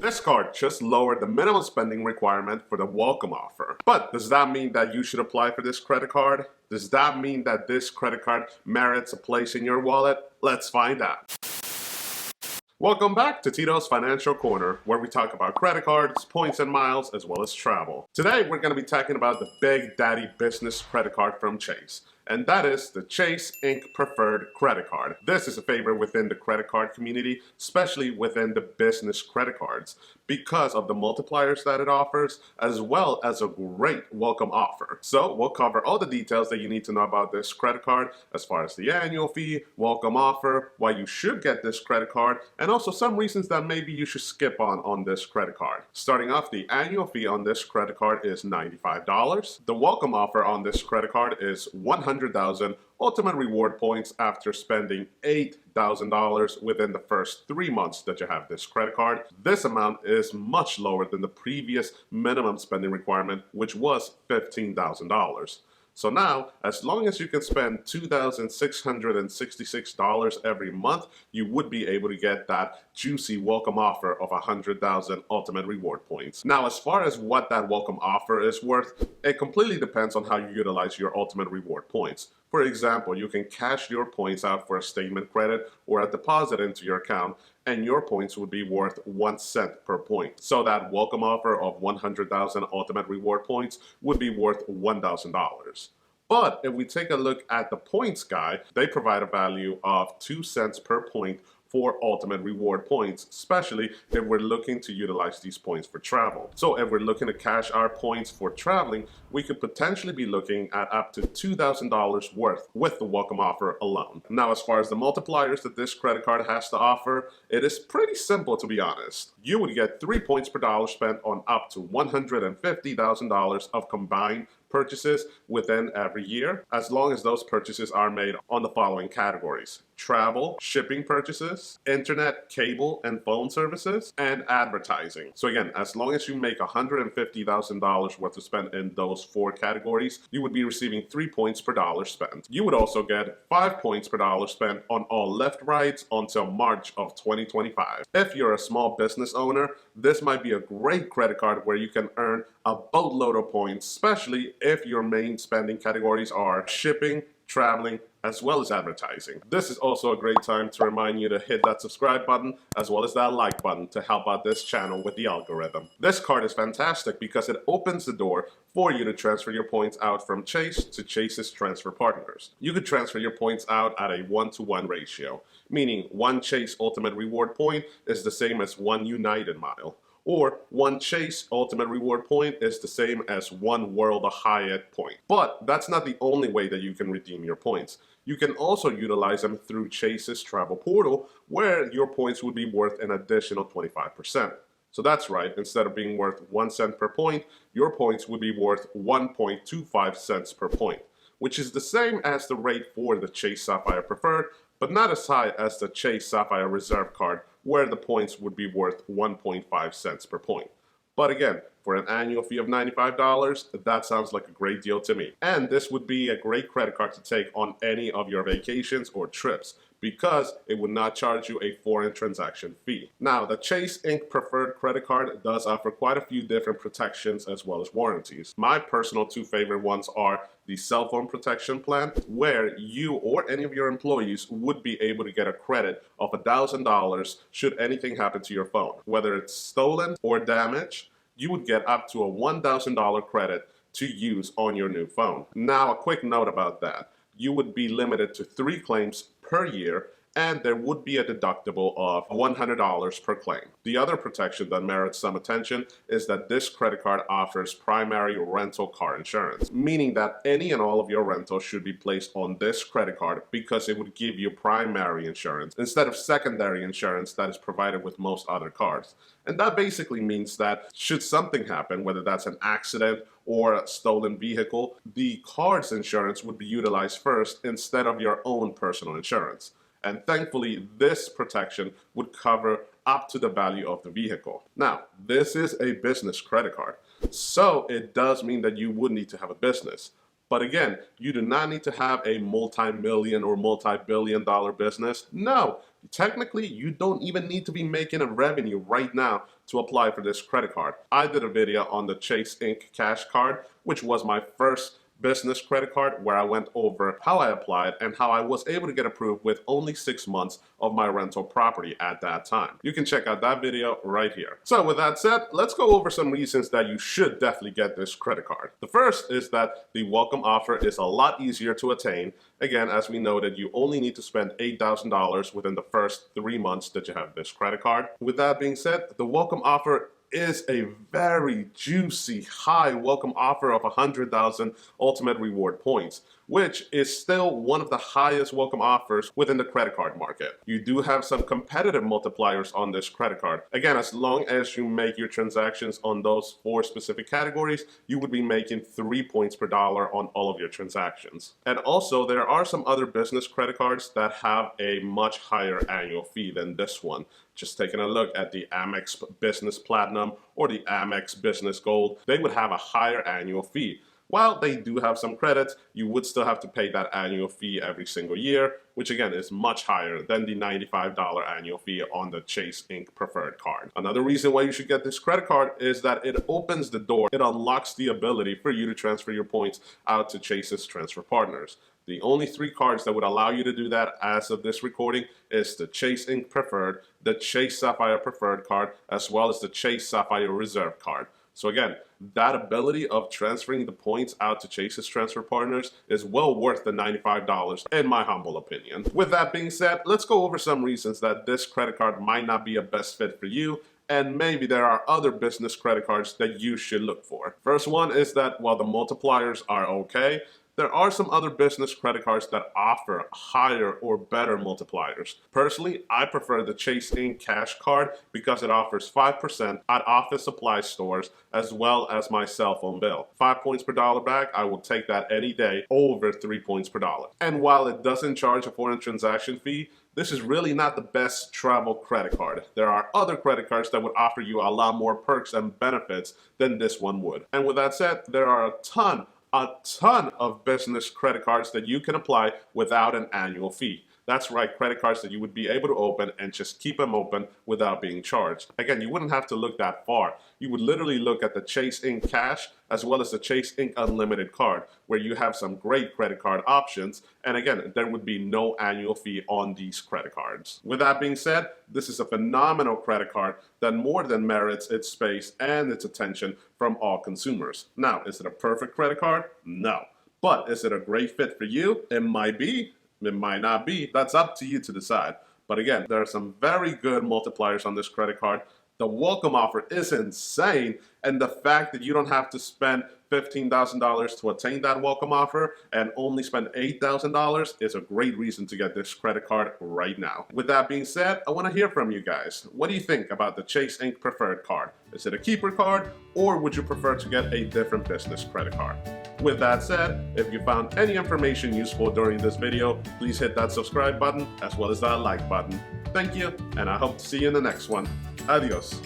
This card just lowered the minimum spending requirement for the welcome offer. But does that mean that you should apply for this credit card? Does that mean that this credit card merits a place in your wallet? Let's find out. Welcome back to Tito's Financial Corner, where we talk about credit cards, points and miles, as well as travel. Today, we're going to be talking about the Big Daddy business credit card from Chase. And that is the Chase Inc. Preferred Credit Card. This is a favorite within the credit card community, especially within the business credit cards, because of the multipliers that it offers, as well as a great welcome offer. So we'll cover all the details that you need to know about this credit card, as far as the annual fee, welcome offer, why you should get this credit card, and also some reasons that maybe you should skip on this credit card. Starting off, the annual fee on this credit card is $95. The welcome offer on this credit card is $100,000 ultimate reward points after spending $8,000 within the first 3 months that you have this credit card. This amount is much lower than the previous minimum spending requirement, which was $15,000. So now, as long as you can spend $2,666 every month, you would be able to get that juicy welcome offer of 100,000 ultimate reward points. Now, as far as what that welcome offer is worth, it completely depends on how you utilize your ultimate reward points. For example, you can cash your points out for a statement credit or a deposit into your account, and your points would be worth 1 cent per point. So that welcome offer of 100,000 ultimate reward points would be worth $1,000. But if we take a look at the points guide, they provide a value of 2 cents per point for ultimate reward points, especially if we're looking to utilize these points for travel. So if we're looking to cash our points for traveling, we could potentially be looking at up to $2,000 worth with the welcome offer alone. Now, as far as the multipliers that this credit card has to offer, it is pretty simple, to be honest. You would get 3 points per dollar spent on up to $150,000 of combined purchases within every year, as long as those purchases are made on the following categories: travel, shipping purchases, internet, cable, and phone services, and advertising. So again, as long as you make $150,000 worth of spend in those 4 categories, you would be receiving 3 points per dollar spent. You would also get 5 points per dollar spent on all left rides until March of 2025. If you're a small business owner, this might be a great credit card where you can earn a boatload of points, especially if your main spending categories are shipping, traveling, as well as advertising. This is also a great time to remind you to hit that subscribe button as well as that like button to help out this channel with the algorithm. This card is fantastic because it opens the door for you to transfer your points out from Chase to Chase's transfer partners. You could transfer your points out at a 1-to-1 ratio, meaning 1 Chase ultimate reward point is the same as 1 United mile, or 1 Chase ultimate reward point is the same as 1 World of Hyatt point. But that's not the only way that you can redeem your points. You can also utilize them through Chase's travel portal, where your points would be worth an additional 25%. So that's right, instead of being worth 1 cent per point, your points would be worth 1.25 cents per point, which is the same as the rate for the Chase Sapphire Preferred, but not as high as the Chase Sapphire Reserve card, where the points would be worth 1.5 cents per point. But again, for an annual fee of $95, that sounds like a great deal to me. And this would be a great credit card to take on any of your vacations or trips, because it would not charge you a foreign transaction fee. Now, the Chase Inc. Preferred Credit Card does offer quite a few different protections as well as warranties. My personal 2 favorite ones are the cell phone protection plan, where you or any of your employees would be able to get a credit of $1,000 should anything happen to your phone. Whether it's stolen or damaged, you would get up to a $1,000 credit to use on your new phone. Now, a quick note about that. You would be limited to 3 claims per year, and there would be a deductible of $100 per claim. The other protection that merits some attention is that this credit card offers primary rental car insurance, meaning that any and all of your rentals should be placed on this credit card because it would give you primary insurance instead of secondary insurance that is provided with most other cards. And that basically means that should something happen, whether that's an accident or a stolen vehicle, the card's insurance would be utilized first instead of your own personal insurance. And thankfully, this protection would cover up to the value of the vehicle. Now, this is a business credit card, so it does mean that you would need to have a business. But again, you do not need to have a multi-million or multi-billion dollar business. No, technically, you don't even need to be making a revenue right now to apply for this credit card. I did a video on the Chase Inc. Cash Card, which was my first business credit card, where I went over how I applied and how I was able to get approved with only 6 months of my rental property at that time. You can check out that video right here. So with that said, let's go over some reasons that you should definitely get this credit card. The first is that the welcome offer is a lot easier to attain. Again, as we noted, you only need to spend $8,000 within the first 3 months that you have this credit card. With that being said, the welcome offer is a very juicy, high welcome offer of 100,000 ultimate reward points, which is still one of the highest welcome offers within the credit card market. You do have some competitive multipliers on this credit card. Again, as long as you make your transactions on those 4 specific categories, you would be making 3 points per dollar on all of your transactions. And also, there are some other business credit cards that have a much higher annual fee than this one. Just taking a look at the Amex Business Platinum or the Amex Business Gold, they would have a higher annual fee. While they do have some credits, you would still have to pay that annual fee every single year, which again is much higher than the $95 annual fee on the Chase Inc. Preferred Card. Another reason why you should get this credit card is that it opens the door. It unlocks the ability for you to transfer your points out to Chase's transfer partners. The only 3 cards that would allow you to do that as of this recording is the Chase Inc. Preferred, the Chase Sapphire Preferred Card, as well as the Chase Sapphire Reserve Card. So again, that ability of transferring the points out to Chase's transfer partners is well worth the $95 in my humble opinion. With that being said, let's go over some reasons that this credit card might not be a best fit for you, and maybe there are other business credit cards that you should look for. First one is that while the multipliers are okay, there are some other business credit cards that offer higher or better multipliers. Personally, I prefer the Chase Inc. Cash Card because it offers 5% at office supply stores as well as my cell phone bill. 5 points per dollar back, I will take that any day over 3 points per dollar. And while it doesn't charge a foreign transaction fee, this is really not the best travel credit card. There are other credit cards that would offer you a lot more perks and benefits than this one would. And with that said, there are a ton of business credit cards that you can apply without an annual fee. That's right, credit cards that you would be able to open and just keep them open without being charged. Again, you wouldn't have to look that far. You would literally look at the Chase Inc. Cash as well as the Chase Inc. Unlimited card, where you have some great credit card options. And again, there would be no annual fee on these credit cards. With that being said, this is a phenomenal credit card that more than merits its space and its attention from all consumers. Now, is it a perfect credit card? No. But is it a great fit for you? It might be. It might not be. That's up to you to decide. But again, there are some very good multipliers on this credit card. The welcome offer is insane, and the fact that you don't have to spend $15,000 to attain that welcome offer and only spend $8,000 is a great reason to get this credit card right now. With that being said, I want to hear from you guys. What do you think about the Chase Inc. Preferred Card? Is it a keeper card, or would you prefer to get a different business credit card? With that said, if you found any information useful during this video, please hit that subscribe button as well as that like button. Thank you, and I hope to see you in the next one. Adios.